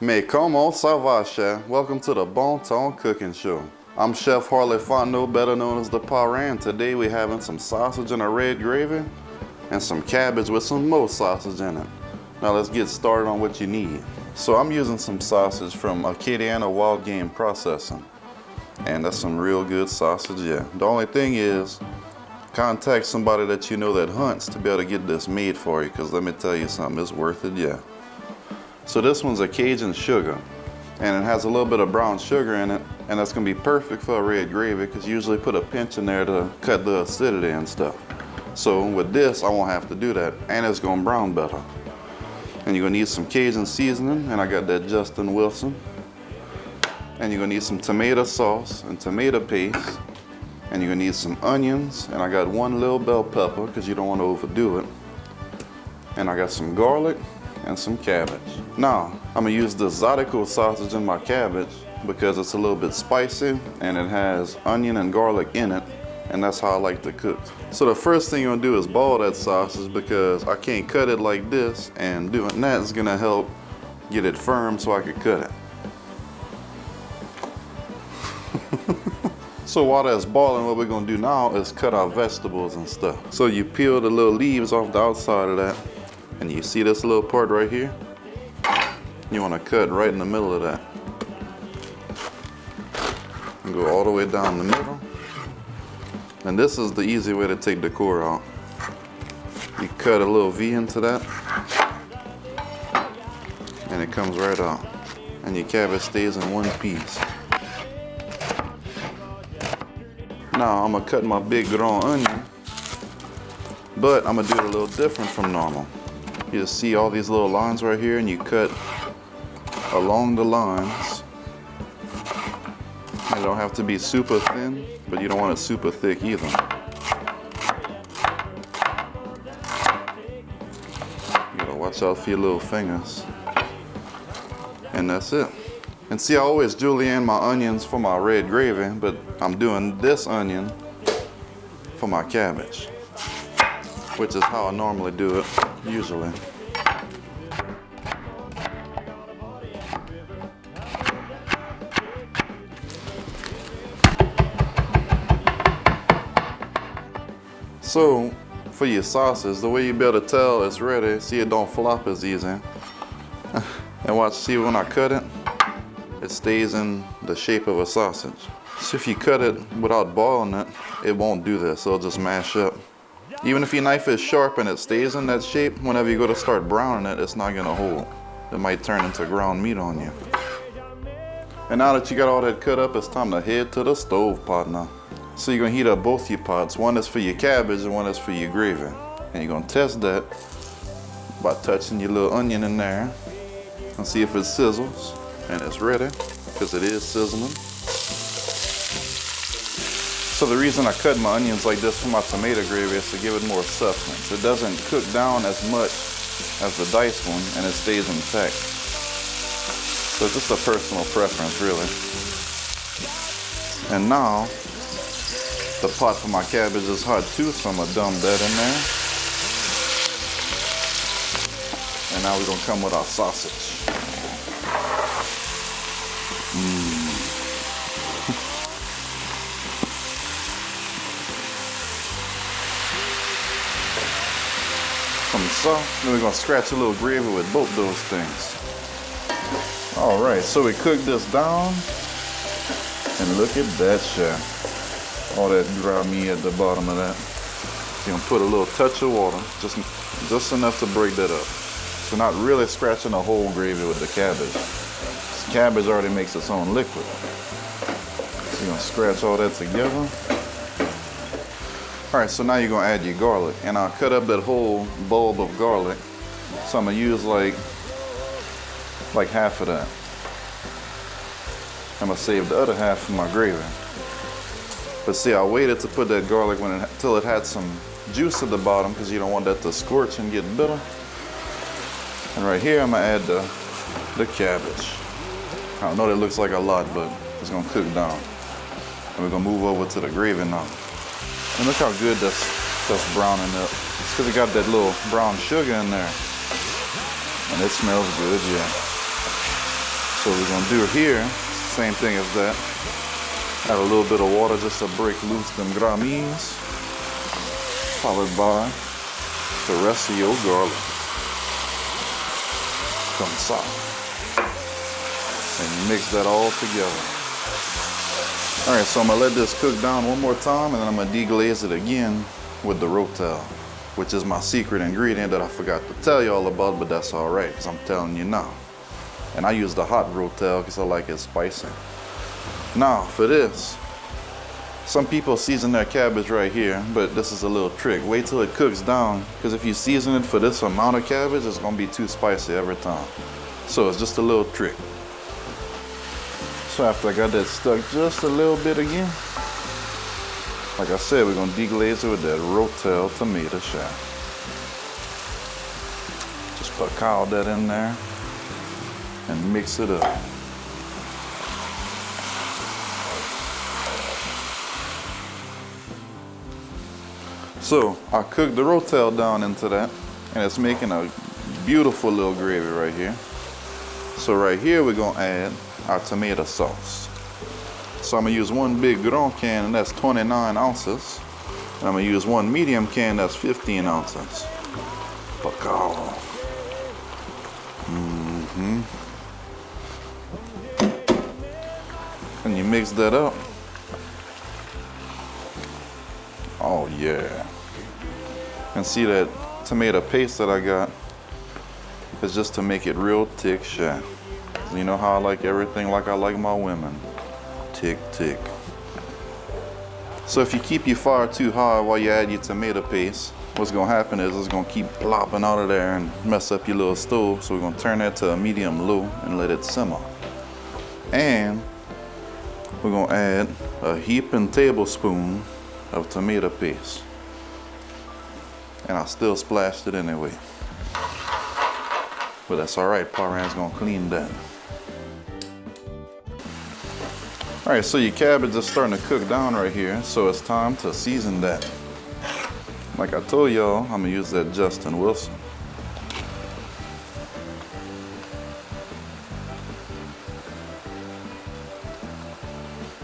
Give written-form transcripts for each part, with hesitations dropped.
Mais comment ça va, chef? Welcome to the Bon Ton Cooking Show. I'm Chef Harley Fontenot, better known as the Parrain. Today we're having some sausage in a red gravy and some cabbage with some more sausage in it. Now let's get started on what you need. So I'm using some sausage from Acadiana Wild Game Processing. And that's some real good sausage, yeah. The only thing is, contact somebody that you know that hunts to be able to get this made for you, because let me tell you something, it's worth it, yeah. So this one's a Cajun sugar, and it has a little bit of brown sugar in it, and that's gonna be perfect for a red gravy, because you usually put a pinch in there to cut the acidity and stuff. So with this, I won't have to do that, and it's gonna brown better. And you're gonna need some Cajun seasoning, and I got that Justin Wilson. And you're gonna need some tomato sauce and tomato paste, and you're gonna need some onions, and I got one little bell pepper, because you don't want to overdo it. And I got some garlic and some cabbage. Now, I'm gonna use the Zydeco sausage in my cabbage because it's a little bit spicy and it has onion and garlic in it, and that's how I like to cook. So the first thing you're gonna do is boil that sausage, because I can't cut it like this, and doing that is gonna help get it firm so I can cut it. So while that's boiling, what we're gonna do now is cut our vegetables and stuff. So you peel the little leaves off the outside of that, and you see this little part right here? You wanna cut right in the middle of that. And go all the way down the middle. And this is the easy way to take the core out. You cut a little V into that, and it comes right out. And your cabbage stays in one piece. Now I'm gonna cut my big grand onion, but I'm gonna do it a little different from normal. You just see all these little lines right here, and you cut along the lines. It don't have to be super thin, but you don't want it super thick either. You gotta watch out for your little fingers. And that's it. And see, I always julienne my onions for my red gravy, but I'm doing this onion for my cabbage, which is how I normally do it, usually. So, for your sausage, the way you be able to tell it's ready, see it don't flop as easy. And watch, see when I cut it, it stays in the shape of a sausage. So if you cut it without boiling it, it won't do this, it'll just mash up. Even if your knife is sharp and it stays in that shape, whenever you go to start browning it, it's not gonna hold. It might turn into ground meat on you. And now that you got all that cut up, it's time to head to the stove pot now. So you're gonna heat up both your pots. One is for your cabbage and one is for your gravy. And you're gonna test that by touching your little onion in there and see if it sizzles. And it's ready, because it is sizzling. So the reason I cut my onions like this for my tomato gravy is to give it more substance. It doesn't cook down as much as the diced one, and it stays intact. So it's just a personal preference, really. And now, the pot for my cabbage is hot too, so I'm gonna dump that in there. And now we're gonna come with our sausage. So, then we're gonna scratch a little gravy with both those things. All right, so we cooked this down, and look at that, chef. All that dry meat at the bottom of that. You're gonna put a little touch of water, just enough to break that up. So not really scratching a whole gravy with the cabbage. This cabbage already makes its own liquid. So you're gonna scratch all that together. All right, so now you're gonna add your garlic, and I'll cut up that whole bulb of garlic. So I'm gonna use like half of that. I'm gonna save the other half for my gravy. But see, I waited to put that garlic till it had some juice at the bottom, because you don't want that to scorch and get bitter. And right here, I'm gonna add the cabbage. I know that looks like a lot, but it's gonna cook down. And we're gonna move over to the gravy now. And look how good that's browning up. It's because it got that little brown sugar in there. And it smells good, yeah. So we're gonna do here, same thing as that. Add a little bit of water just to break loose them grammys, followed by the rest of your garlic. Come soft. And mix that all together. All right, so I'm gonna let this cook down one more time, and then I'm gonna deglaze it again with the rotel, which is my secret ingredient that I forgot to tell you all about, but that's all right, because I'm telling you now. And I use the hot rotel because I like it spicy. Now for this, some people season their cabbage right here, but this is a little trick. Wait till it cooks down, because if you season it for this amount of cabbage, it's gonna be too spicy every time. So it's just a little trick. So after I got that stuck just a little bit again, like I said, we're gonna deglaze it with that rotel tomato shell. Just put that in there and mix it up. So I cooked the rotel down into that, and it's making a beautiful little gravy right here. So right here we're gonna add our tomato sauce. So I'm gonna use one big grand can, and that's 29 ounces. And I'm gonna use one medium can, that's 15 ounces. Bacao. And you mix that up. Oh yeah. And see that tomato paste that I got is just to make it real thick shot. You know how I like everything like I like my women. Tick, tick. So if you keep your fire too high while you add your tomato paste, what's gonna happen is it's gonna keep plopping out of there and mess up your little stove. So we're gonna turn that to a medium low and let it simmer. And we're gonna add a heaping tablespoon of tomato paste. And I still splashed it anyway. But that's all right, Parrain's gonna clean that. All right, so your cabbage is starting to cook down right here, so it's time to season that. Like I told y'all, I'm gonna use that Justin Wilson.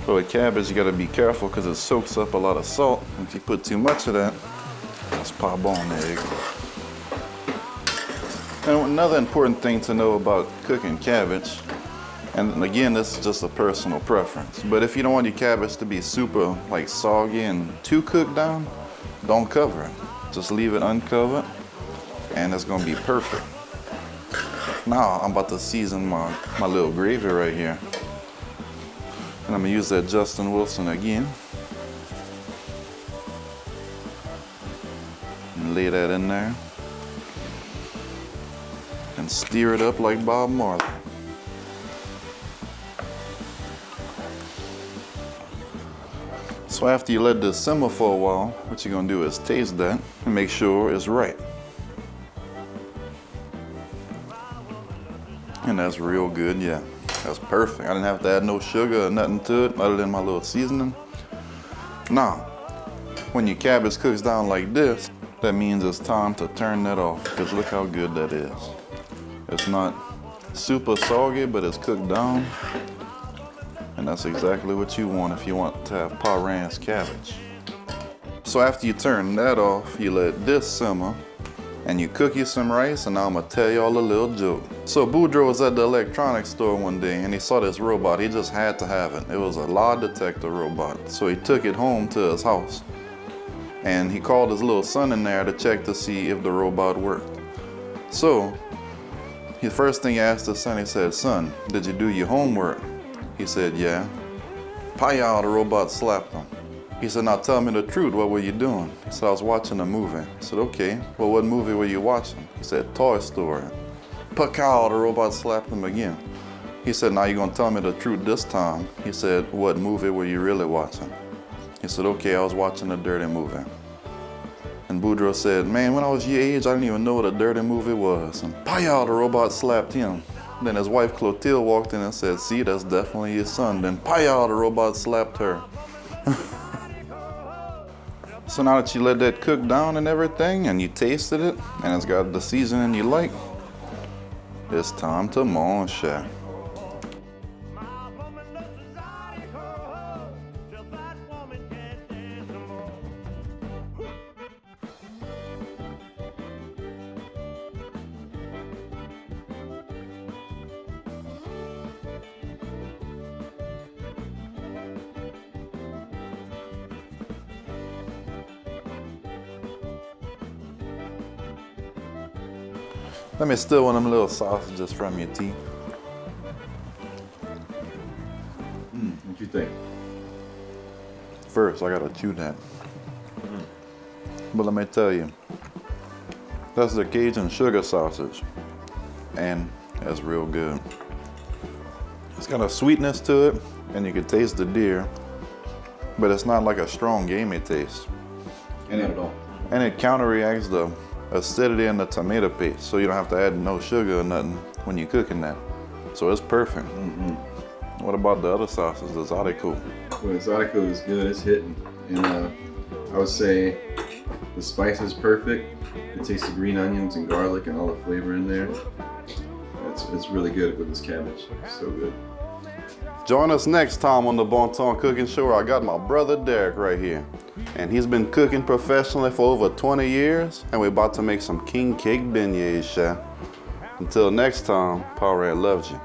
For the cabbage, you gotta be careful because it soaks up a lot of salt. If you put too much of that, it's pop on egg. And another important thing to know about cooking cabbage, and again, this is just a personal preference, but if you don't want your cabbage to be super like soggy and too cooked down, don't cover it. Just leave it uncovered, and it's gonna be perfect. Now I'm about to season my little gravy right here. And I'm gonna use that Justin Wilson again. And lay that in there. And stir it up like Bob Marley. So after you let this simmer for a while, what you're gonna do is taste that and make sure it's right. And that's real good, yeah. That's perfect. I didn't have to add no sugar or nothing to it other than my little seasoning. Now, when your cabbage cooks down like this, that means it's time to turn that off, because look how good that is. It's not super soggy, but it's cooked down. And that's exactly what you want if you want to have Parrain's cabbage. So after you turn that off, you let this simmer, and you cook you some rice, and now I'm gonna tell y'all a little joke. So Boudreaux was at the electronics store one day, and he saw this robot. He just had to have it. It was a lie detector robot. So he took it home to his house, and he called his little son in there to check to see if the robot worked. So the first thing he asked his son, he said, "Son, did you do your homework?" He said, "Yeah." "Paya," the robot slapped him. He said, "Now tell me the truth, what were you doing?" He said, "I was watching a movie." I said, "Okay, well, what movie were you watching?" He said, "Toy Story." "Pakaw," the robot slapped him again. He said, "Now you're gonna tell me the truth this time." He said, "What movie were you really watching?" He said, "Okay, I was watching a dirty movie." And Boudreaux said, "Man, when I was your age, I didn't even know what a dirty movie was." And Paya, the robot slapped him. Then his wife Clotilde walked in and said, "See, that's definitely your son." Then Paya, the robot slapped her. So now that you let that cook down and everything, and you tasted it, and it's got the seasoning you like, it's time to mange. Let me steal one of them little sausages from you, T. What you think? First, I gotta chew that. But let me tell you, that's the Cajun sugar sausage. And that's real good. It's got a sweetness to it, and you can taste the deer, but it's not like a strong gamey taste. Not at all. And it counteracts the acidity in the tomato paste, so you don't have to add no sugar or nothing when you're cooking that. So it's perfect. What about the other sauces, the Zydeco? Well, the Zydeco is good, it's hitting. And I would say the spice is perfect. It tastes the green onions and garlic and all the flavor in there. It's really good with this cabbage. So good. Join us next time on the Bon Ton Cooking Show, where I got my brother Derek right here. And he's been cooking professionally for over 20 years, and we're about to make some king cake beignets, chef. Until next time, Parrain loves you.